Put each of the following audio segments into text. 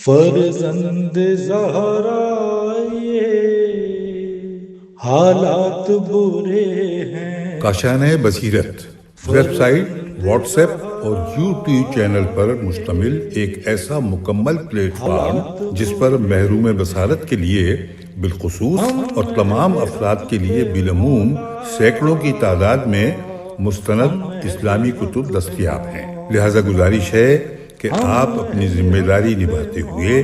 فرزند زہرا یہ حالات برے ہیں۔ کاشانۂ بصیرت ویب سائٹ، واٹس ایپ اور یوٹیوب چینل پر مشتمل ایک ایسا مکمل پلیٹ فارم جس پر محروم بصارت کے لیے بالخصوص اور تمام افراد کے لیے بالعموم سینکڑوں کی تعداد میں مستند اسلامی کتب دستیاب ہیں۔ لہذا گزارش ہے کہ آپ اپنی ذمہ داری نبھاتے ہوئے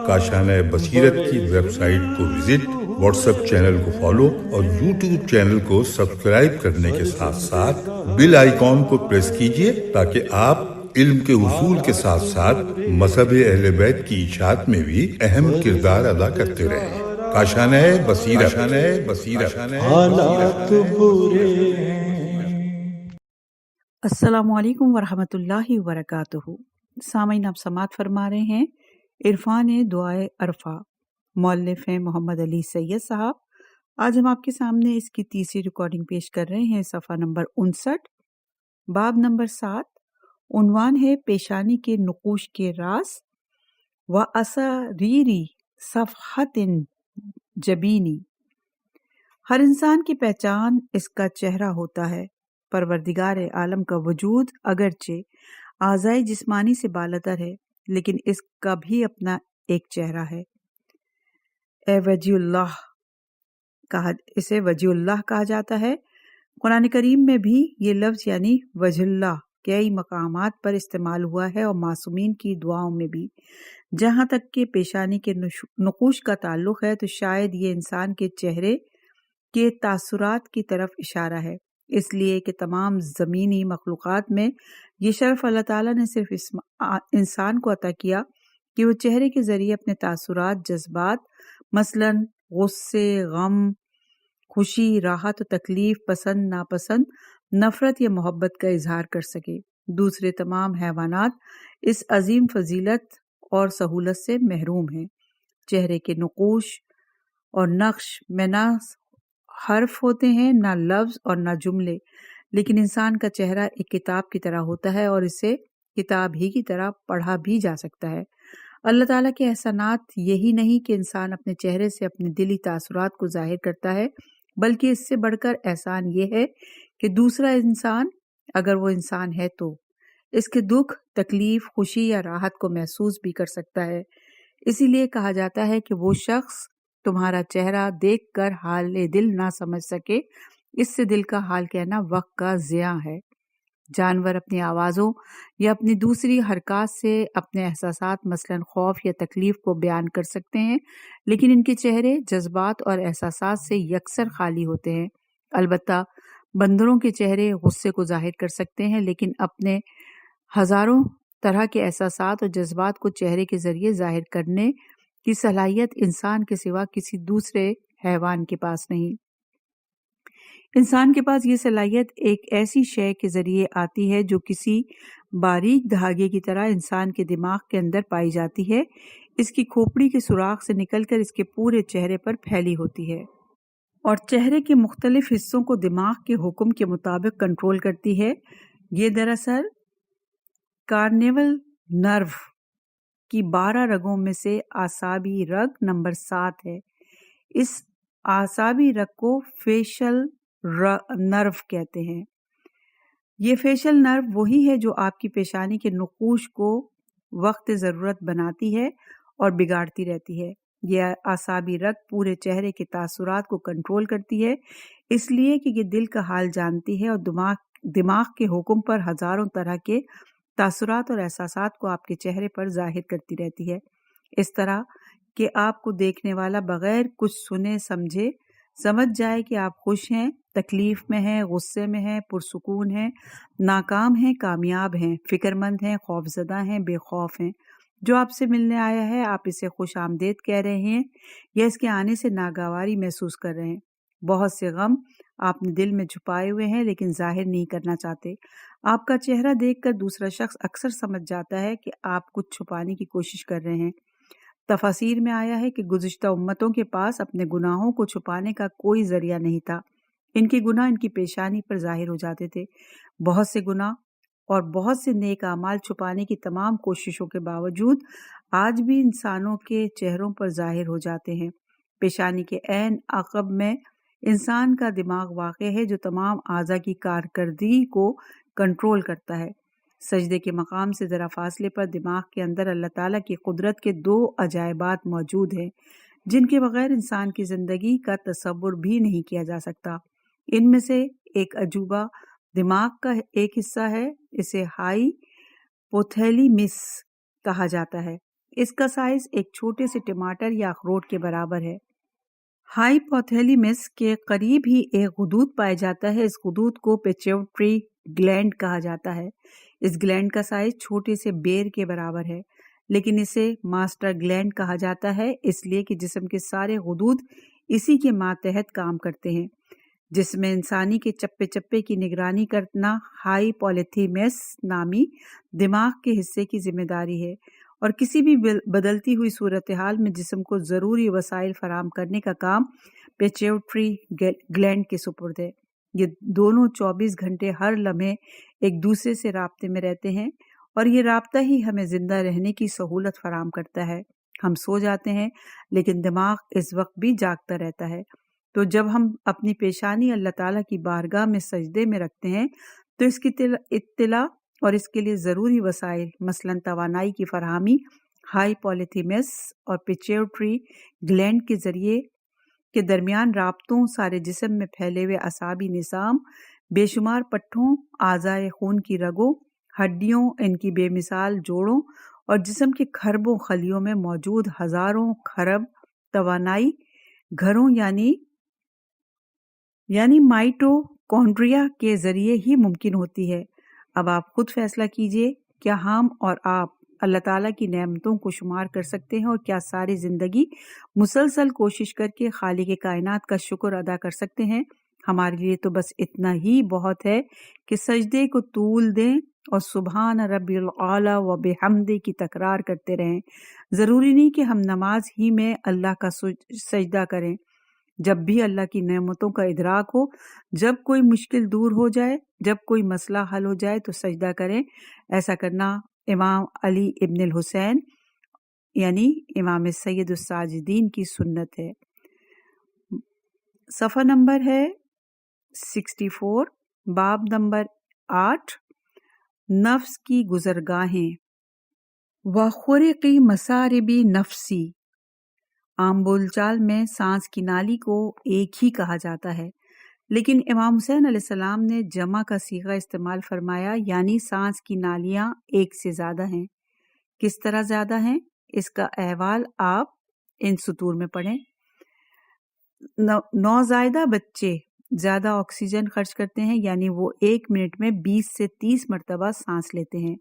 کاشانۂ بصیرت کی ویب سائٹ کو وزٹ، واٹس ایپ چینل کو فالو اور یوٹیوب چینل کو سبسکرائب کرنے کے ساتھ ساتھ بیل آئیکن کو پریس کیجئے تاکہ آپ علم کے حصول کے ساتھ ساتھ مذہب اہل بیت کی اشاعت میں بھی اہم کردار ادا کرتے رہیں۔ کاشانۂ بصیرت۔ حالات برے ہیں۔ السلام علیکم ورحمۃ اللہ وبرکاتہ۔ سامعین، آپ سماعت فرما رہے ہیں عرفان دعائے عرفہ، مؤلف ہیں محمد علی سید صاحب۔ آج ہم آپ کے سامنے اس کی تیسری ریکارڈنگ پیش کر رہے ہیں، صفحہ نمبر 59، باب نمبر 7۔ عنوان ہے پیشانی کے نقوش کے راز و اساریری صفحت جبینی۔ ہر انسان کی پہچان اس کا چہرہ ہوتا ہے۔ پروردگار عالم کا وجود اگرچہ اعضائے جسمانی سے بالاتر ہے، لیکن اس کا بھی اپنا ایک چہرہ ہے۔ اسے وجہ اللہ کہا جاتا ہے۔ قرآن کریم میں بھی یہ لفظ یعنی وجہ اللہ کئی مقامات پر استعمال ہوا ہے، اور معصومین کی دعاؤں میں بھی۔ جہاں تک کہ پیشانی کے نقوش کا تعلق ہے تو شاید یہ انسان کے چہرے کے تاثرات کی طرف اشارہ ہے، اس لیے کہ تمام زمینی مخلوقات میں یہ شرف اللہ تعالیٰ نے صرف انسان کو عطا کیا کہ وہ چہرے کے ذریعے اپنے تاثرات، جذبات، مثلاً غصے، غم، خوشی، راحت و تکلیف، پسند، ناپسند، نفرت یا محبت کا اظہار کر سکے۔ دوسرے تمام حیوانات اس عظیم فضیلت اور سہولت سے محروم ہیں۔ چہرے کے نقوش اور نقش میں نہ حرف ہوتے ہیں، نہ لفظ اور نہ جملے، لیکن انسان کا چہرہ ایک کتاب کی طرح ہوتا ہے اور اسے کتاب ہی کی طرح پڑھا بھی جا سکتا ہے۔ اللہ تعالیٰ کے احسانات یہی نہیں کہ انسان اپنے چہرے سے اپنے دلی تاثرات کو ظاہر کرتا ہے، بلکہ اس سے بڑھ کر احسان یہ ہے کہ دوسرا انسان، اگر وہ انسان ہے تو، اس کے دکھ، تکلیف، خوشی یا راحت کو محسوس بھی کر سکتا ہے۔ اسی لیے کہا جاتا ہے کہ وہ شخص تمہارا چہرہ دیکھ کر حال دل نہ سمجھ سکے، اس سے دل کا حال کہنا وقت کا ضیاع ہے۔ جانور اپنی آوازوں یا اپنی دوسری حرکات سے اپنے احساسات، مثلاً خوف یا تکلیف کو بیان کر سکتے ہیں، لیکن ان کے چہرے جذبات اور احساسات سے یکسر خالی ہوتے ہیں۔ البتہ بندروں کے چہرے غصے کو ظاہر کر سکتے ہیں، لیکن اپنے ہزاروں طرح کے احساسات اور جذبات کو چہرے کے ذریعے ظاہر کرنے کی صلاحیت انسان کے سوا کسی دوسرے حیوان کے پاس نہیں۔ انسان کے پاس یہ صلاحیت ایک ایسی شے کے ذریعے آتی ہے جو کسی باریک دھاگے کی طرح انسان کے دماغ کے اندر پائی جاتی ہے، اس کی کھوپڑی کے سوراخ سے نکل کر اس کے پورے چہرے پر پھیلی ہوتی ہے، اور چہرے کے مختلف حصوں کو دماغ کے حکم کے مطابق کنٹرول کرتی ہے۔ یہ دراصل کارنیول نرو کی 12 رگوں میں سے اعصابی رگ نمبر 7 ہے۔ اس اعصابی رگ کو فیشل نرو کہتے ہیں۔ یہ فیشل نرو وہی ہے جو آپ کی پیشانی کے نقوش کو وقت ضرورت بناتی ہے اور بگاڑتی رہتی ہے۔ یہ اعصابی رگ پورے چہرے کے تاثرات کو کنٹرول کرتی ہے، اس لیے کہ یہ دل کا حال جانتی ہے اور دماغ کے حکم پر ہزاروں طرح کے تاثرات اور احساسات کو آپ کے چہرے پر ظاہر کرتی رہتی ہے، اس طرح کہ آپ کو دیکھنے والا بغیر کچھ سنے سمجھے سمجھ جائے کہ آپ خوش ہیں، تکلیف میں ہیں، غصے میں ہیں، پرسکون ہیں، ناکام ہیں، کامیاب ہیں، فکر مند ہیں، خوف زدہ ہیں، بے خوف ہیں۔ جو آپ سے ملنے آیا ہے آپ اسے خوش آمدید کہہ رہے ہیں یا اس کے آنے سے ناگواری محسوس کر رہے ہیں۔ بہت سے غم آپ نے دل میں چھپائے ہوئے ہیں لیکن ظاہر نہیں کرنا چاہتے۔ آپ کا چہرہ دیکھ کر دوسرا شخص اکثر سمجھ جاتا ہے کہ آپ کچھ چھپانے کی کوشش کر رہے ہیں۔ تفاسیر میں آیا ہے کہ گزشتہ امتوں کے پاس اپنے گناہوں کو چھپانے کا کوئی ذریعہ نہیں تھا، ان کے گناہ ان کی پیشانی پر ظاہر ہو جاتے تھے۔ بہت سے گناہ اور بہت سے نیک اعمال چھپانے کی تمام کوششوں کے باوجود آج بھی انسانوں کے چہروں پر ظاہر ہو جاتے ہیں۔ پیشانی کے عین عقب میں انسان کا دماغ واقع ہے جو تمام اعضاء کی کارکردگی کو کنٹرول کرتا ہے۔ سجدے کے مقام سے ذرا فاصلے پر دماغ کے اندر اللہ تعالیٰ کی قدرت کے 2 عجائبات موجود ہیں جن کے بغیر انسان کی زندگی کا تصور بھی نہیں کیا جا سکتا۔ ان میں سے ایک عجوبہ دماغ کا ایک حصہ ہے، اسے ہائی پوتھیلیمس کہا جاتا ہے۔ اس کا سائز ایک چھوٹے سے ٹماٹر یا اخروٹ کے برابر ہے۔ ہائی پوتھیلیمس کے قریب ہی ایک غدود پایا جاتا ہے۔ اس غدود کو پیچیوٹری گلینڈ کہا جاتا ہے۔ اس گلینڈ کا سائز چھوٹے سے بیر کے برابر ہے، لیکن اسے ماسٹر گلینڈ کہا جاتا ہے اس لیے کہ جسم کے سارے غدود اسی کے ماتحت کام کرتے ہیں۔ جسم انسانی کے چپے چپے کی نگرانی کرنا ہائی پوتھیلیمس نامی دماغ کے حصے کی ذمہ داری ہے، اور کسی بھی بدلتی ہوئی صورتحال میں جسم کو ضروری وسائل فراہم کرنے کا کام پیچیوٹری گلینڈ کے سپرد ہے۔ یہ دونوں 24 گھنٹے ہر لمحے ایک دوسرے سے رابطے میں رہتے ہیں، اور یہ رابطہ ہی ہمیں زندہ رہنے کی سہولت فراہم کرتا ہے۔ ہم سو جاتے ہیں لیکن دماغ اس وقت بھی جاگتا رہتا ہے۔ تو جب ہم اپنی پیشانی اللہ تعالیٰ کی بارگاہ میں سجدے میں رکھتے ہیں تو اس کی اطلاع اور اس کے لیے ضروری وسائل مثلاً توانائی کی فراہمی ہائی پوتھیلیمس اور پیچیوٹری گلینڈ کے ذریعے کے درمیان رابطوں، سارے جسم میں پھیلے ہوئے اعصابی نظام، بے شمار پٹھوں، اعضائے خون کی رگوں، ہڈیوں، ان کی بے مثال جوڑوں اور جسم کے کھربوں خلیوں میں موجود ہزاروں کھرب توانائی گھروں یعنی مائٹوکونڈریا کے ذریعے ہی ممکن ہوتی ہے۔ اب آپ خود فیصلہ کیجئے، کیا ہم اور آپ اللہ تعالیٰ کی نعمتوں کو شمار کر سکتے ہیں، اور کیا ساری زندگی مسلسل کوشش کر کے خالق کائنات کا شکر ادا کر سکتے ہیں؟ ہمارے لیے تو بس اتنا ہی بہت ہے کہ سجدے کو طول دیں اور سبحان ربی الاعلی و بحمدہ کی تکرار کرتے رہیں۔ ضروری نہیں کہ ہم نماز ہی میں اللہ کا سجدہ کریں۔ جب بھی اللہ کی نعمتوں کا ادراک ہو، جب کوئی مشکل دور ہو جائے، جب کوئی مسئلہ حل ہو جائے تو سجدہ کریں۔ ایسا کرنا امام علی ابن الحسین یعنی امام سید الساجدین کی سنت ہے۔ صفحہ نمبر ہے 64، باب نمبر 8، نفس کی گزرگاہیں۔ وَخُرِقِ مَسَارِبِ نَفْسِ، عام بول چال میں سانس کی نالی کو ایک ہی کہا جاتا ہے، لیکن امام حسین علیہ السلام نے جمع کا صیغہ استعمال فرمایا، یعنی سانس کی نالیاں ایک سے زیادہ ہیں۔ کس طرح زیادہ ہیں؟ اس کا احوال آپ ان سطور میں پڑھیں۔ نوزائیدہ بچے زیادہ آکسیجن خرچ کرتے ہیں، یعنی وہ 1 منٹ میں 20 سے 30 مرتبہ سانس لیتے ہیں۔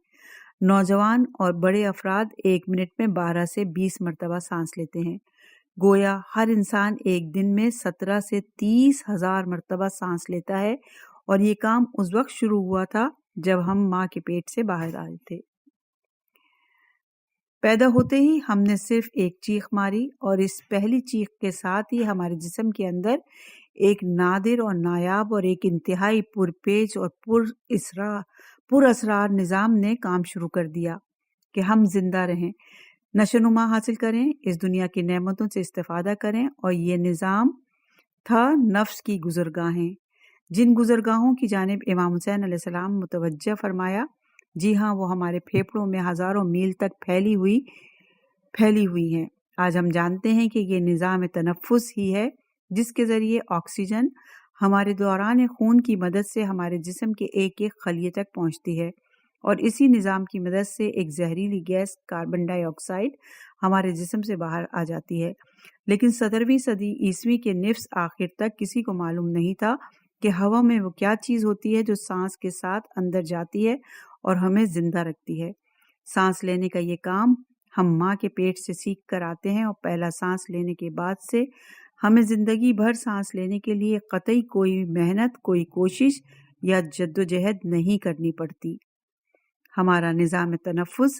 نوجوان اور بڑے افراد 1 منٹ میں 12 سے 20 مرتبہ سانس لیتے ہیں۔ گویا ہر انسان ایک دن میں 17 سے 30 ہزار مرتبہ سانس لیتا ہے، اور یہ کام اس وقت شروع ہوا تھا جب ہم ماں کے پیٹ سے باہر آئے تھے۔ پیدا ہوتے ہی ہم نے صرف ایک چیخ ماری، اور اس پہلی چیخ کے ساتھ ہی ہمارے جسم کے اندر ایک نادر اور نایاب اور ایک انتہائی پرپیچ اور پر اسرار نظام نے کام شروع کر دیا کہ ہم زندہ رہیں، نشو و نما حاصل کریں، اس دنیا کی نعمتوں سے استفادہ کریں، اور یہ نظام تھا نفس کی گزرگاہیں۔ جن گزرگاہوں کی جانب امام حسین علیہ السلام متوجہ فرمایا، جی ہاں، وہ ہمارے پھیپھڑوں میں ہزاروں میل تک پھیلی ہوئی ہیں۔ آج ہم جانتے ہیں کہ یہ نظام تنفس ہی ہے جس کے ذریعے آکسیجن ہمارے دوران خون کی مدد سے ہمارے جسم کے ایک ایک خلیے تک پہنچتی ہے، اور اسی نظام کی مدد سے ایک زہریلی گیس کاربن ڈائی آکسائڈ ہمارے جسم سے باہر آ جاتی ہے۔ لیکن 17ویں صدی عیسوی کے نفس آخر تک کسی کو معلوم نہیں تھا کہ ہوا میں وہ کیا چیز ہوتی ہے جو سانس کے ساتھ اندر جاتی ہے اور ہمیں زندہ رکھتی ہے۔ سانس لینے کا یہ کام ہم ماں کے پیٹ سے سیکھ کر آتے ہیں، اور پہلا سانس لینے کے بعد سے ہمیں زندگی بھر سانس لینے کے لیے قطعی کوئی محنت، کوئی کوشش یا جدوجہد نہیں کرنی پڑتی۔ ہمارا نظام تنفس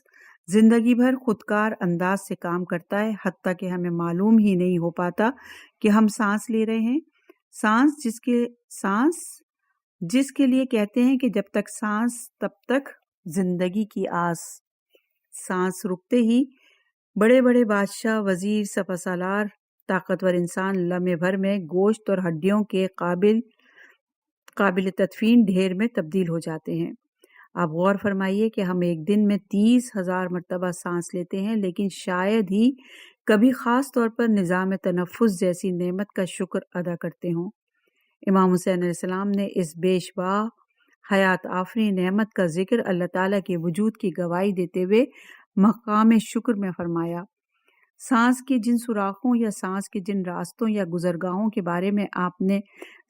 زندگی بھر خودکار انداز سے کام کرتا ہے، حتیٰ کہ ہمیں معلوم ہی نہیں ہو پاتا کہ ہم سانس لے رہے ہیں۔ سانس جس کے لیے کہتے ہیں کہ جب تک سانس تب تک زندگی کی آس، سانس رکتے ہی بڑے بڑے بادشاہ، وزیر، سپہ سالار، طاقتور انسان لمحے بھر میں گوشت اور ہڈیوں کے قابل تدفین ڈھیر میں تبدیل ہو جاتے ہیں۔ آپ غور فرمائیے کہ ہم ایک دن میں 30,000 مرتبہ سانس لیتے ہیں، لیکن شاید ہی کبھی خاص طور پر نظام تنفس جیسی نعمت کا شکر ادا کرتے ہوں۔ امام حسین علیہ السلام نے اس بے شباہ حیات آفرین نعمت کا ذکر اللہ تعالیٰ کے وجود کی گواہی دیتے ہوئے مقام شکر میں فرمایا۔ سانس کے جن سوراخوں یا سانس کے جن راستوں یا گزرگاہوں کے بارے میں آپ نے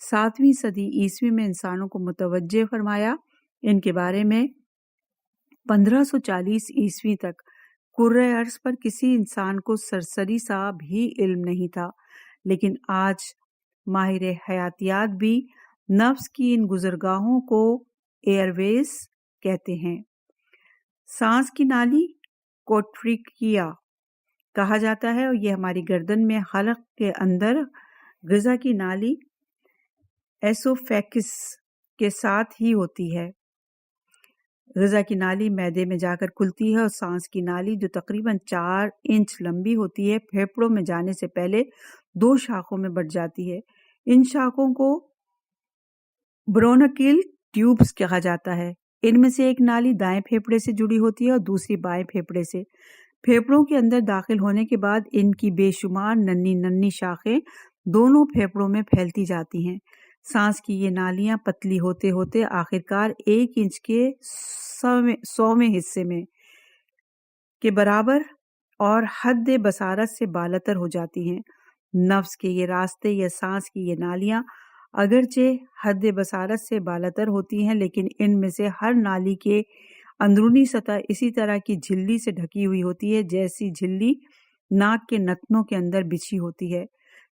7ویں صدی عیسوی میں انسانوں کو متوجہ فرمایا، ان کے بارے میں 1540 عیسوی تک کرۂ ارض پر کسی انسان کو سرسری سا بھی علم نہیں تھا، لیکن آج ماہر حیاتیات بھی نفس کی ان گزرگاہوں کو ایئر ویز کہتے ہیں۔ سانس کی نالی کوٹریکیا کہا جاتا ہے، اور یہ ہماری گردن میں حلق کے اندر غذا کی نالی ایسوفیکس کے ساتھ ہی ہوتی ہے۔ غذا کی نالی معدے میں جا کر کھلتی ہے، اور سانس کی نالی جو تقریباً 4 انچ لمبی ہوتی ہے پھیپھڑوں میں جانے سے پہلے 2 شاخوں میں بٹ جاتی ہے۔ ان شاخوں کو برونکل ٹیوبز کہا جاتا ہے۔ ان میں سے ایک نالی دائیں پھیپھڑے سے جڑی ہوتی ہے اور دوسری بائیں پھیپھڑے سے۔ پھیپھڑوں کے اندر داخل ہونے کے بعد ان کی بے شمار ننھی شاخیں دونوں پھیپھڑوں میں پھیلتی جاتی ہیں۔ سانس کی یہ نالیاں پتلی ہوتے ہوتے آخرکار 1 انچ کے 100ویں حصے میں کے برابر اور حد بصارت سے بالاتر ہو جاتی ہیں۔ نفس کے یہ راستے یا سانس کی یہ نالیاں اگرچہ حد بصارت سے بالاتر ہوتی ہیں، لیکن ان میں سے ہر نالی کے اندرونی سطح اسی طرح کی جھلی سے ڈھکی ہوئی ہوتی ہے جیسی جھلی ناک کے نتنوں کے اندر بچھی ہوتی ہے۔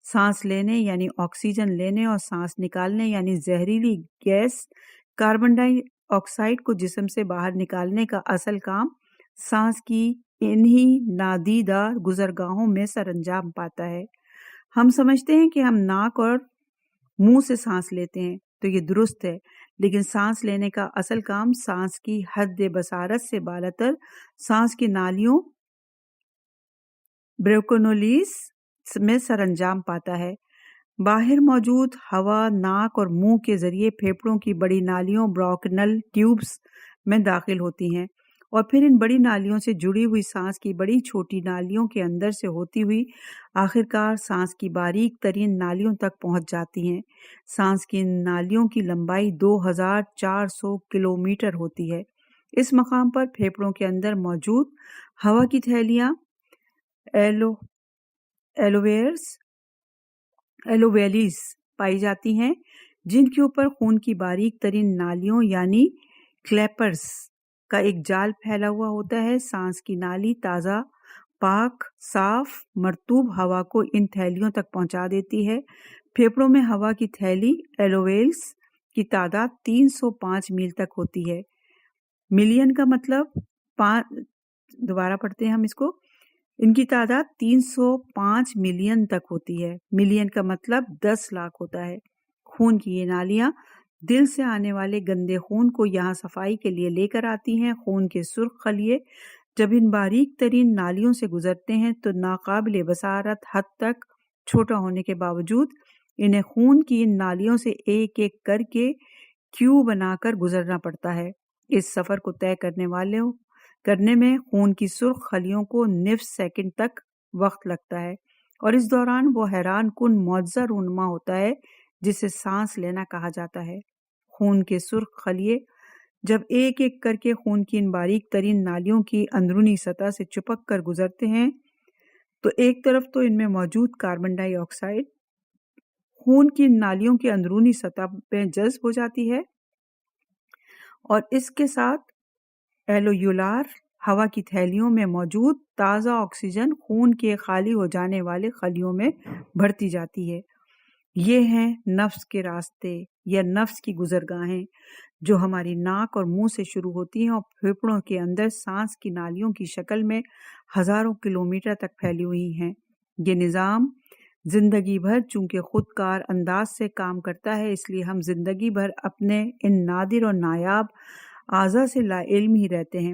سانس لینے یعنی آکسیجن لینے اور سانس نکالنے یعنی زہریلی گیس کاربن ڈائی آکسائڈ کو جسم سے باہر نکالنے کا اصل کام سانس کی انہی نادیدہ گزرگاہوں میں سر انجام پاتا ہے۔ ہم سمجھتے ہیں کہ ہم ناک اور منہ سے سانس لیتے ہیں، تو یہ درست ہے، لیکن سانس لینے کا اصل کام سانس کی حد بصارت سے بالاتر سانس کی نالیوں بریونکولز میں سر انجام پاتا ہے۔ باہر موجود ہوا ناک اور منہ کے ذریعے پھیپھڑوں کی بڑی نالیوں برونکل ٹیوبز میں داخل ہوتی ہیں، اور پھر ان بڑی نالیوں سے جڑی ہوئی سانس کی بڑی چھوٹی نالیوں کے اندر سے ہوتی ہوئی آخرکار سانس کی باریک ترین نالیوں تک پہنچ جاتی ہیں۔ سانس کی نالیوں کی لمبائی 2400 کلومیٹر ہوتی ہے۔ اس مقام پر پھیپھڑوں کے اندر موجود ہوا کی تھیلیاں ایلوویلیز پائی جاتی ہیں، جن کے اوپر خون کی باریک ترین نالیوں یعنی کلیپرز کا ایک جال پھیلا ہوا ہوتا ہے۔ سانس کی نالی تازہ، پاک، صاف، مرطوب ہوا کو ان تھیلیوں تک پہنچا دیتی ہے۔ پھیپھڑوں میں ہوا کی تھیلی ایلوویلز کی تعداد 305 میل تک ہوتی ہے۔ ملین کا مطلب دوبارہ پڑھتے ہیں ہم اس کو، ان کی تعداد 305 ملین تک ہوتی ہے۔ ملین کا مطلب 10 لاکھ ہوتا ہے۔ خون کی یہ نالیاں دل سے آنے والے گندے خون کو یہاں صفائی کے لیے لے کر آتی ہیں۔ خون کے سرخ خلیے جب ان باریک ترین نالیوں سے گزرتے ہیں تو ناقابل بصارت حد تک چھوٹا ہونے کے باوجود انہیں خون کی ان نالیوں سے ایک ایک کر کے کیو بنا کر گزرنا پڑتا ہے۔ اس سفر کو طے کرنے میں خون کی سرخ خلیوں کو نصف سیکنڈ تک وقت لگتا ہے، اور اس دوران وہ حیران کن معجزہ رونما ہوتا ہے جسے سانس لینا کہا جاتا ہے۔ خون کے سرخ خلیے جب ایک ایک کر کے خون کی ان باریک ترین نالیوں کی اندرونی سطح سے چپک کر گزرتے ہیں تو ایک طرف تو ان میں موجود کاربن ڈائی آکسائڈ خون کی نالیوں کی اندرونی سطح پہ جذب ہو جاتی ہے، اور اس کے ساتھ ایلویولار ہوا کی تھیلیوں میں موجود تازہ آکسیجن خون کے خالی ہو جانے والے خلیوں میں بھرتی جاتی ہے۔ یہ ہیں نفس کے راستے یا نفس کی گزرگاہیں، جو ہماری ناک اور منہ سے شروع ہوتی ہیں اور پھیپھڑوں کے اندر سانس کی نالیوں کی شکل میں ہزاروں کلومیٹر تک پھیلی ہوئی ہیں۔ یہ نظام زندگی بھر چونکہ خود کار انداز سے کام کرتا ہے، اس لیے ہم زندگی بھر اپنے ان نادر اور نایاب اعضاء سے لا علم ہی رہتے ہیں۔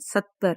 70,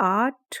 8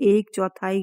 1/4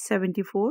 74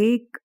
1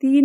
3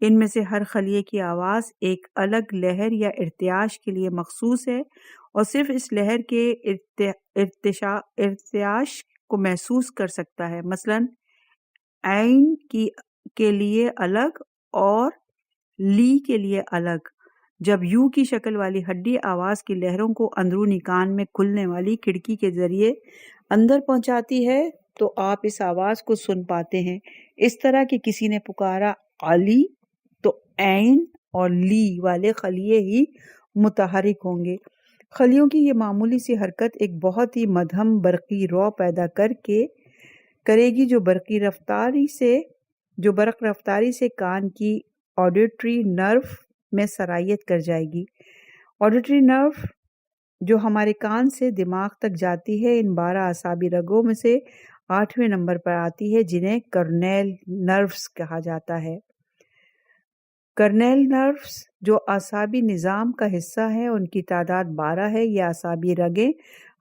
ان میں سے ہر خلیے کی آواز ایک الگ لہر یا ارتعاش کے لیے مخصوص ہے اور صرف اس لہر کے ارتعاش کو محسوس کر سکتا ہے۔ مثلاً عین کے لیے الگ اور لی کے لیے الگ۔ جب یو کی شکل والی ہڈی آواز کی لہروں کو اندرونی کان میں کھلنے والی کھڑکی کے ذریعے اندر پہنچاتی ہے تو آپ اس آواز کو سن پاتے ہیں۔ اس طرح کہ کسی نے پکارا علی تو عین اور لی والے خلیے ہی متحرک ہوں گے۔ خلیوں کی یہ معمولی سی حرکت ایک بہت ہی مدھم برقی رو پیدا کرے گی جو برق رفتاری سے کان کی آڈیٹری نرو میں سرایت کر جائے گی۔ آڈیٹری نرو جو ہمارے کان سے دماغ تک جاتی ہے ان 12 اعصابی رگوں میں سے 8ویں نمبر پر آتی ہے جنہیں کرنیل نروز کہا جاتا ہے۔ کرنیل نروز جو اعصابی نظام کا حصہ ہے ان کی تعداد 12 ہے۔ یہ اعصابی رگیں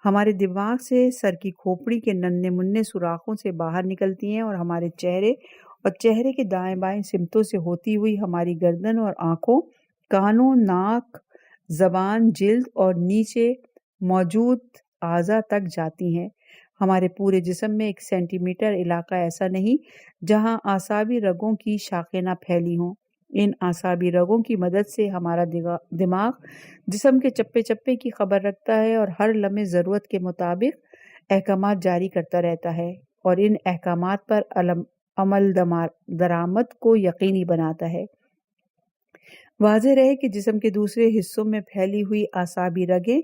ہمارے دماغ سے سر کی کھوپڑی کے ننھے منھے سوراخوں سے باہر نکلتی ہیں اور ہمارے چہرے اور چہرے کے دائیں بائیں سمتوں سے ہوتی ہوئی ہماری گردن اور آنکھوں، کانوں، ناک، زبان، جلد اور نیچے موجود اعضاء تک جاتی ہیں۔ ہمارے پورے جسم میں 1 سینٹی میٹر علاقہ ایسا نہیں جہاں اعصابی رگوں کی شاخیں نہ پھیلی ہوں۔ ان اعصابی رگوں کی مدد سے ہمارا دماغ جسم کے چپے چپے کی خبر رکھتا ہے اور ہر لمحے ضرورت کے مطابق احکامات جاری کرتا رہتا ہے اور ان احکامات پر عمل درآمد کو یقینی بناتا ہے۔ واضح رہے کہ جسم کے دوسرے حصوں میں پھیلی ہوئی اعصابی رگیں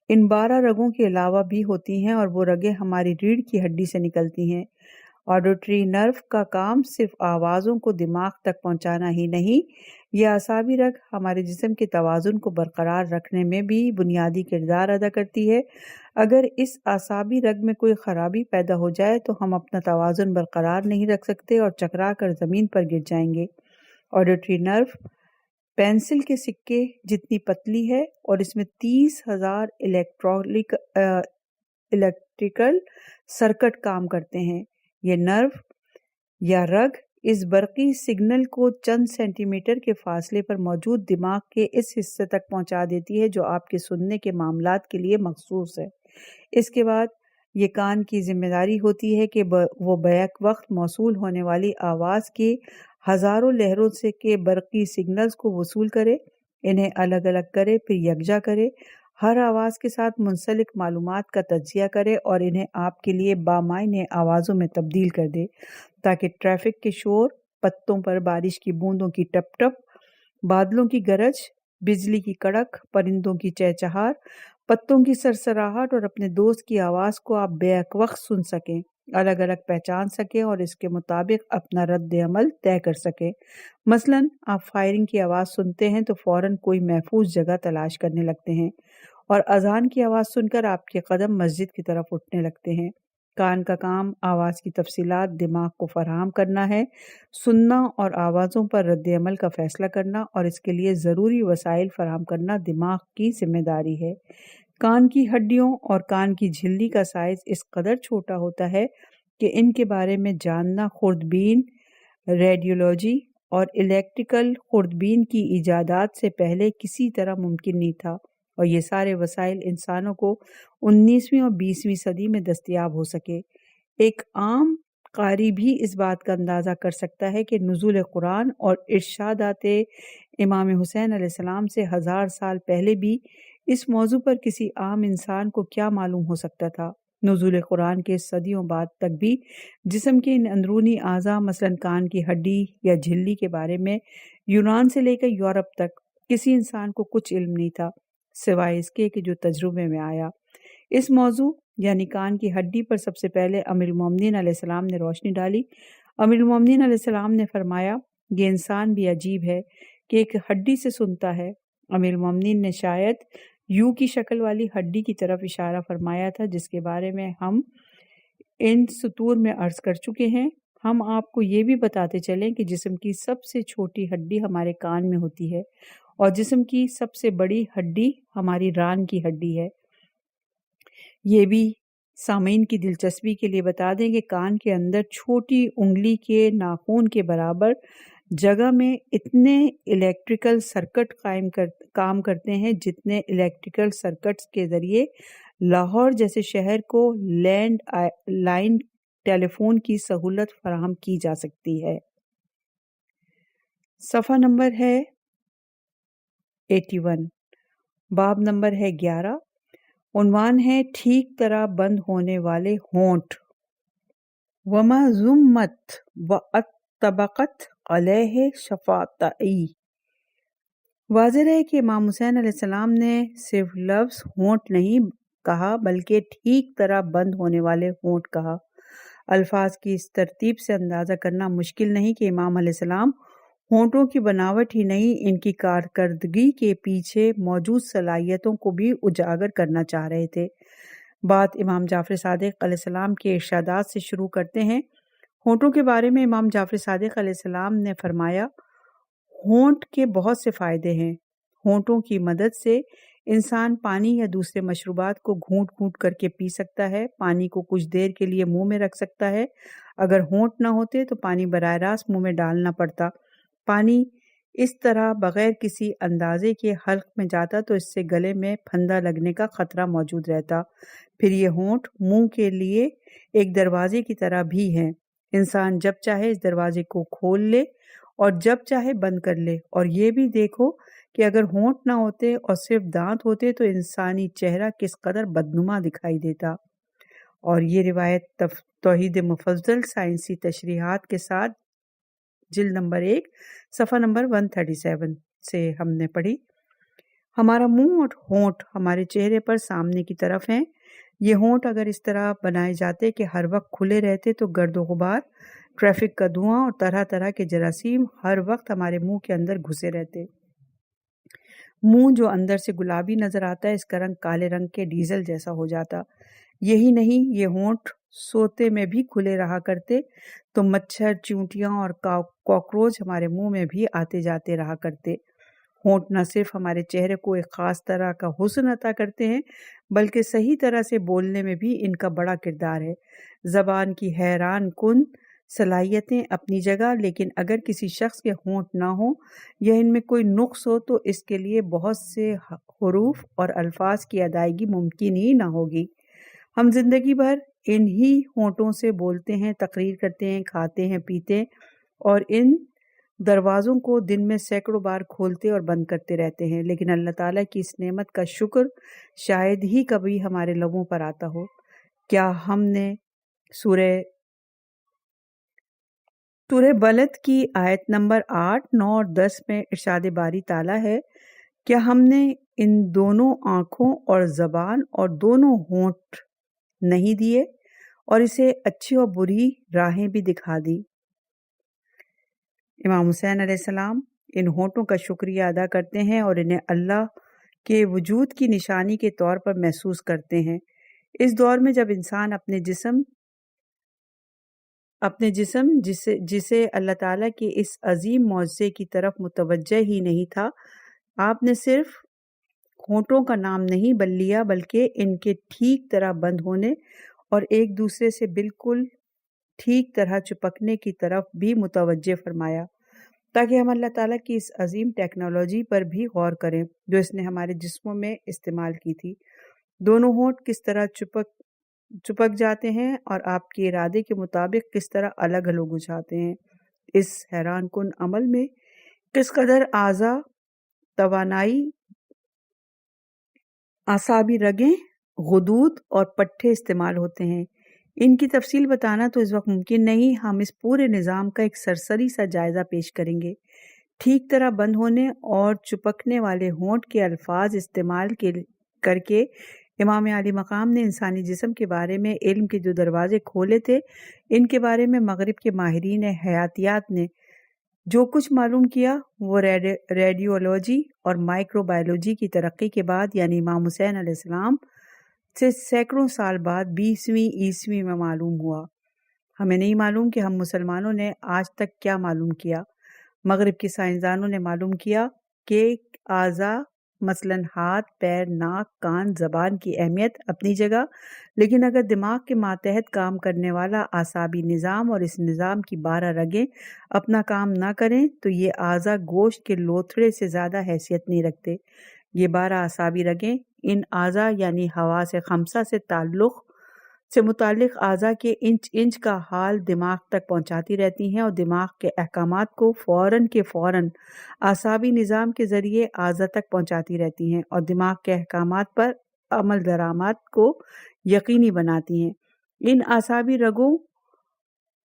ان 12 رگوں کے علاوہ بھی ہوتی ہیں اور وہ رگیں ہماری ریڑھ کی ہڈی سے نکلتی ہیں۔ آڈیٹری نرو کا کام صرف آوازوں کو دماغ تک پہنچانا ہی نہیں، یہ اعصابی رگ ہمارے جسم کے توازن کو برقرار رکھنے میں بھی بنیادی کردار ادا کرتی ہے۔ اگر اس اعصابی رگ میں کوئی خرابی پیدا ہو جائے تو ہم اپنا توازن برقرار نہیں رکھ سکتے اور چکرا کر زمین پر گر جائیں گے۔ آڈیٹری نرو پینسل کے سکے جتنی پتلی ہے اور اس میں 30,000 الیکٹریکل سرکٹ کام کرتے ہیں۔ یہ نرو یا رگ اس برقی سگنل کو چند سینٹی میٹر کے فاصلے پر موجود دماغ کے اس حصے تک پہنچا دیتی ہے جو آپ کے سننے کے معاملات کے لیے مخصوص ہے۔ اس کے بعد یہ کان کی ذمہ داری ہوتی ہے کہ وہ بیک وقت موصول ہونے والی آواز کے ہزاروں لہروں سے کے برقی سگنلز کو وصول کرے، انہیں الگ الگ کرے، پھر یکجا کرے، ہر آواز کے ساتھ منسلک معلومات کا تجزیہ کرے اور انہیں آپ کے لیے بامعنی آوازوں میں تبدیل کر دے تاکہ ٹریفک کے شور، پتوں پر بارش کی بوندوں کی ٹپ ٹپ، بادلوں کی گرج، بجلی کی کڑک، پرندوں کی چہچہار، پتوں کی سرسراہٹ اور اپنے دوست کی آواز کو آپ بیک وقت سن سکیں، الگ الگ پہچان سکیں اور اس کے مطابق اپنا رد عمل طے کر سکیں۔ مثلاً آپ فائرنگ کی آواز سنتے ہیں تو فوراً کوئی محفوظ جگہ تلاش کرنے لگتے ہیں اور اذان کی آواز سن کر آپ کے قدم مسجد کی طرف اٹھنے لگتے ہیں۔ کان کا کام آواز کی تفصیلات دماغ کو فراہم کرنا ہے، سننا اور آوازوں پر رد عمل کا فیصلہ کرنا اور اس کے لیے ضروری وسائل فراہم کرنا دماغ کی ذمہ داری ہے۔ کان کی ہڈیوں اور کان کی جھلی کا سائز اس قدر چھوٹا ہوتا ہے کہ ان کے بارے میں جاننا خوردبین، ریڈیولوجی اور الیکٹریکل خوردبین کی ایجادات سے پہلے کسی طرح ممکن نہیں تھا، اور یہ سارے وسائل انسانوں کو 19ویں اور 20ویں صدی میں دستیاب ہو سکے۔ ایک عام قاری بھی اس بات کا اندازہ کر سکتا ہے کہ نزول قرآن اور ارشادات امام حسین علیہ السلام سے 1000 سال پہلے بھی اس موضوع پر کسی عام انسان کو کیا معلوم ہو سکتا تھا۔ نزول قرآن کے صدیوں بعد تک بھی جسم کے ان اندرونی اعضاء مثلاً کان کی ہڈی یا جھلی کے بارے میں یونان سے لے کر یورپ تک کسی انسان کو کچھ علم نہیں تھا سوائے اس کے کہ جو تجربے میں آیا۔ اس موضوع یعنی کان کی ہڈی پر سب سے پہلے امیر المومنین علیہ السلام نے روشنی ڈالی۔ امیر المومنین علیہ السلام نے فرمایا، یہ انسان بھی عجیب ہے کہ ایک ہڈی سے سنتا ہے۔ امیر المومنین نے شاید یو کی شکل والی ہڈی کی طرف اشارہ فرمایا تھا جس کے بارے میں ہم ان سطور میں عرض کر چکے ہیں۔ ہم آپ کو یہ بھی بتاتے چلیں کہ جسم کی سب سے چھوٹی ہڈی ہمارے کان میں ہوتی ہے اور جسم کی سب سے بڑی ہڈی ہماری ران کی ہڈی ہے۔ یہ بھی سامعین کی دلچسپی کے لیے بتا دیں کہ کان کے اندر چھوٹی انگلی کے ناخن کے برابر جگہ میں اتنے الیکٹریکل سرکٹ کام کرتے ہیں جتنے الیکٹریکل سرکٹس کے ذریعے لاہور جیسے شہر کو لینڈ لائن ٹیلی فون کی سہولت فراہم کی جا سکتی ہے۔ صفحہ نمبر ہے 81، باب نمبر ہے 11، عنوان ہے ٹھیک طرح بند ہونے والے ہونٹ۔ وما ضمت واتبقت علیہ شفاعتی۔ واضح ہے کہ امام حسین علیہ السلام نے صرف لفظ ہونٹ نہیں کہا بلکہ ٹھیک طرح بند ہونے والے ہونٹ کہا۔ الفاظ کی اس ترتیب سے اندازہ کرنا مشکل نہیں کہ امام علیہ السلام ہونٹوں کی بناوٹ ہی نہیں، ان کی کارکردگی کے پیچھے موجود صلاحیتوں کو بھی اجاگر کرنا چاہ رہے تھے۔ بات امام جعفر صادق علیہ السلام کے ارشادات سے شروع کرتے ہیں۔ ہونٹوں کے بارے میں امام جعفر صادق علیہ السلام نے فرمایا، ہونٹ کے بہت سے فائدے ہیں۔ ہونٹوں کی مدد سے انسان پانی یا دوسرے مشروبات کو گھونٹ گھونٹ کر کے پی سکتا ہے، پانی کو کچھ دیر کے لیے منہ میں رکھ سکتا ہے۔ اگر ہونٹ نہ ہوتے تو پانی براہ راست منہ میں ڈالنا پڑتا۔ پانی اس طرح بغیر کسی اندازے کے حلق میں جاتا تو اس سے گلے میں پھندا لگنے کا خطرہ موجود رہتا۔ پھر یہ ہونٹ منہ کے لیے ایک دروازے کی طرح بھی ہیں۔ انسان جب چاہے اس دروازے کو کھول لے اور جب چاہے بند کر لے۔ اور یہ بھی دیکھو کہ اگر ہونٹ نہ ہوتے اور صرف دانت ہوتے تو انسانی چہرہ کس قدر بدنما دکھائی دیتا۔ اور یہ روایت توحید مفضل سائنسی تشریحات کے ساتھ جلد نمبر 1 صفحہ نمبر 137 سے ہم نے پڑھی۔ ہمارا منہ اور ہونٹ ہمارے چہرے پر سامنے کی طرف ہیں۔ یہ ہونٹ اگر اس طرح بنائے جاتے کہ ہر وقت کھلے رہتے تو گرد و غبار، ٹریفک کا دھواں اور طرح طرح کے جراثیم ہر وقت ہمارے منہ کے اندر گھسے رہتے۔ منہ جو اندر سے گلابی نظر آتا ہے، اس کا رنگ کالے رنگ کے ڈیزل جیسا ہو جاتا۔ یہی نہیں، یہ ہونٹ سوتے میں بھی کھلے رہا کرتے تو مچھر، چیونٹیاں اور کاکروچ ہمارے منہ میں بھی آتے جاتے رہا کرتے۔ ہونٹ نہ صرف ہمارے چہرے کو ایک خاص طرح کا حسن عطا کرتے ہیں بلکہ صحیح طرح سے بولنے میں بھی ان کا بڑا کردار ہے۔ زبان کی حیران کن صلاحیتیں اپنی جگہ، لیکن اگر کسی شخص کے ہونٹ نہ ہوں یا ان میں کوئی نقص ہو تو اس کے لیے بہت سے حروف اور الفاظ کی ادائیگی ممکن ہی نہ ہوگی۔ ہم زندگی بھر انہی ہونٹوں سے بولتے ہیں، تقریر کرتے ہیں، کھاتے ہیں، پیتے ہیں اور ان دروازوں کو دن میں سینکڑوں بار کھولتے اور بند کرتے رہتے ہیں، لیکن اللہ تعالیٰ کی اس نعمت کا شکر شاید ہی کبھی ہمارے لبوں پر آتا ہو۔ کیا ہم نے سورہ بلد کی آیت نمبر 8، 9 اور 10 میں ارشاد باری تعالیٰ ہے، کیا ہم نے ان دونوں آنکھوں اور زبان اور دونوں ہونٹ نہیں دیے اور اسے اچھی اور بری راہیں بھی دکھا دی؟ امام حسین علیہ السلام ان ہونٹوں کا شکریہ ادا کرتے ہیں اور انہیں اللہ کے وجود کی نشانی کے طور پر محسوس کرتے ہیں۔ اس دور میں جب انسان اپنے جسم جسے اللہ تعالیٰ کے اس عظیم معجزے کی طرف متوجہ ہی نہیں تھا، آپ نے صرف ہونٹوں کا نام نہیں لیا بلکہ ان کے ٹھیک طرح بند ہونے اور ایک دوسرے سے بالکل ٹھیک طرح چپکنے کی طرف بھی متوجہ فرمایا، تاکہ ہم اللہ تعالیٰ کی اس عظیم ٹیکنالوجی پر بھی غور کریں جو اس نے ہمارے جسموں میں استعمال کی تھی۔ دونوں ہونٹ کس طرح چپک جاتے ہیں اور آپ کے ارادے کے مطابق کس طرح الگ الگ ہو جاتے ہیں۔ اس حیران کن عمل میں کس قدر اعضاء، توانائی، اعصابی رگیں، غدود اور پٹھے استعمال ہوتے ہیں۔ ان کی تفصیل بتانا تو اس وقت ممکن نہیں، ہم اس پورے نظام کا ایک سرسری سا جائزہ پیش کریں گے۔ ٹھیک طرح بند ہونے اور چپکنے والے ہونٹ کے الفاظ استعمال کر کے امام عالی مقام نے انسانی جسم کے بارے میں علم کے جو دروازے کھولے تھے، ان کے بارے میں مغرب کے ماہرین حیاتیات نے جو کچھ معلوم کیا وہ ریڈیولوجی اور مائکرو بایولوجی کی ترقی کے بعد، یعنی امام حسین علیہ السلام سے سینکڑوں سال بعد 20ویں عیسوی میں معلوم ہوا۔ ہمیں نہیں معلوم کہ ہم مسلمانوں نے آج تک کیا معلوم کیا۔ مغرب کے سائنسدانوں نے معلوم کیا کہ اعضاء مثلاً ہاتھ، پیر، ناک، کان، زبان کی اہمیت اپنی جگہ، لیکن اگر دماغ کے ماتحت کام کرنے والا اعصابی نظام اور اس نظام کی 12 رگیں اپنا کام نہ کریں تو یہ اعضاء گوشت کے لوتھڑے سے زیادہ حیثیت نہیں رکھتے۔ یہ 12 اعصابی رگیں ان اعضاء یعنی حواس خمسہ سے متعلق اعضاء کے انچ انچ کا حال دماغ تک پہنچاتی رہتی ہیں اور دماغ کے احکامات کو فوراً کے فوراً اعصابی نظام کے ذریعے اعضاء تک پہنچاتی رہتی ہیں اور دماغ کے احکامات پر عمل درآمد کو یقینی بناتی ہیں۔ ان اعصابی رگوں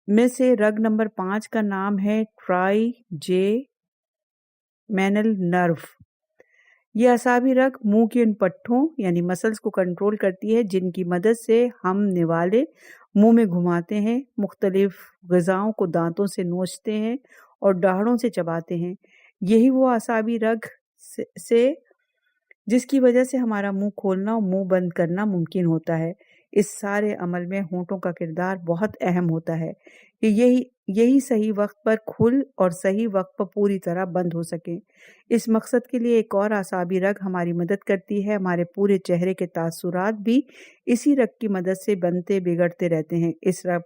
میں سے رگ نمبر 5 کا نام ہے ٹرائجیمینل نرو۔ یہ اعصابی رگ منہ کی ان پٹھوں یعنی مسلز کو کنٹرول کرتی ہے جن کی مدد سے ہم نوالے منہ میں گھماتے ہیں، مختلف غذاؤں کو دانتوں سے نوچتے ہیں اور داڑھوں سے چباتے ہیں۔ یہی وہ اعصابی رگ سے جس کی وجہ سے ہمارا منہ کھولنا اور منہ بند کرنا ممکن ہوتا ہے۔ اس سارے عمل میں ہونٹوں کا کردار بہت اہم ہوتا ہے کہ یہی صحیح وقت پر کھل اور صحیح وقت پر پوری طرح بند ہو سکیں۔ اس مقصد کے لیے ایک اور اعصابی رگ ہماری مدد کرتی ہے۔ ہمارے پورے چہرے کے تاثرات بھی اسی رگ کی مدد سے بنتے بگڑتے رہتے ہیں۔ اس رگ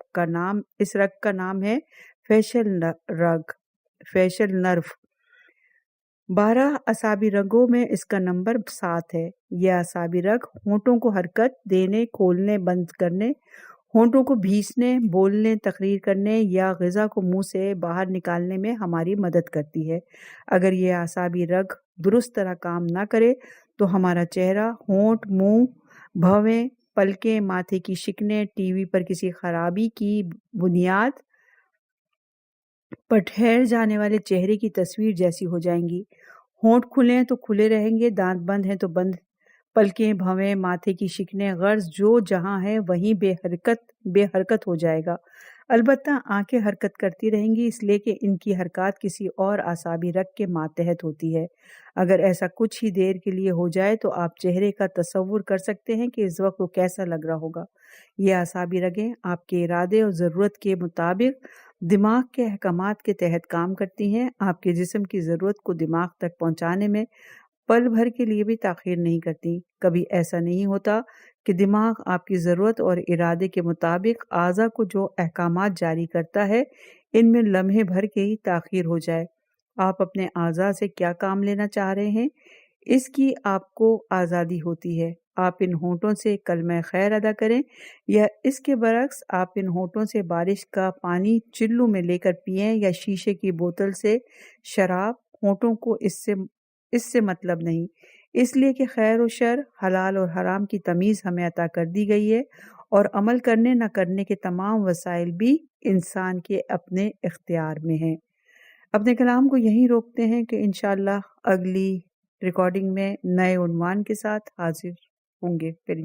کا نام ہے فیشل نرو۔ 12 اعصابی رگوں میں اس کا نمبر 7 ہے۔ یہ اعصابی رگ ہونٹوں کو حرکت دینے، کھولنے، بند کرنے، ہونٹوں کو بھیسنے، بولنے، تقریر کرنے یا غذا کو منہ سے باہر نکالنے میں ہماری مدد کرتی ہے۔ اگر یہ اعصابی رگ درست طرح کام نہ کرے تو ہمارا چہرہ، ہونٹ، منہ، بھویں، پلکیں، ماتھے کی شکنیں ٹی وی پر کسی خرابی کی بنیاد پر ٹھہر جانے والے چہرے کی تصویر جیسی ہو جائیں گی۔ ہونٹ کھلے ہیں تو کھلے رہیں گے، دانت بند ہیں تو بند، پلکیں، بھویں، ماتھے کی شکنیں، غرض جو جہاں ہے وہیں بے حرکت ہو جائے گا۔ البتہ آنکھیں حرکت کرتی رہیں گی اس لیے کہ ان کی حرکات کسی اور اعصابی رگ کے ماتحت ہوتی ہے۔ اگر ایسا کچھ ہی دیر کے لیے ہو جائے تو آپ چہرے کا تصور کر سکتے ہیں کہ اس وقت وہ کیسا لگ رہا ہوگا۔ یہ اعصابی رگیں آپ کے ارادے اور ضرورت کے مطابق دماغ کے احکامات کے تحت کام کرتی ہیں۔ آپ کے جسم کی ضرورت کو دماغ تک پہنچانے میں پل بھر کے لیے بھی تاخیر نہیں کرتی۔ کبھی ایسا نہیں ہوتا کہ دماغ آپ کی ضرورت اور ارادے کے مطابق اعضاء کو جو احکامات جاری کرتا ہے ان میں لمحے بھر کے ہی تاخیر ہو جائے۔ آپ اپنے اعضاء سے کیا کام لینا چاہ رہے ہیں اس کی آپ کو آزادی ہوتی ہے۔ آپ ان ہونٹوں سے کلمہ خیر ادا کریں یا اس کے برعکس آپ ان ہونٹوں سے بارش کا پانی چلو میں لے کر پئیں یا شیشے کی بوتل سے شراب، ہونٹوں کو اس سے مطلب نہیں، اس لیے کہ خیر و شر، حلال اور حرام کی تمیز ہمیں عطا کر دی گئی ہے اور عمل کرنے نہ کرنے کے تمام وسائل بھی انسان کے اپنے اختیار میں ہیں۔ اپنے کلام کو یہیں روکتے ہیں کہ انشاءاللہ اگلی ریکارڈنگ میں نئے عنوان کے ساتھ حاضر ہوں گے۔ پھر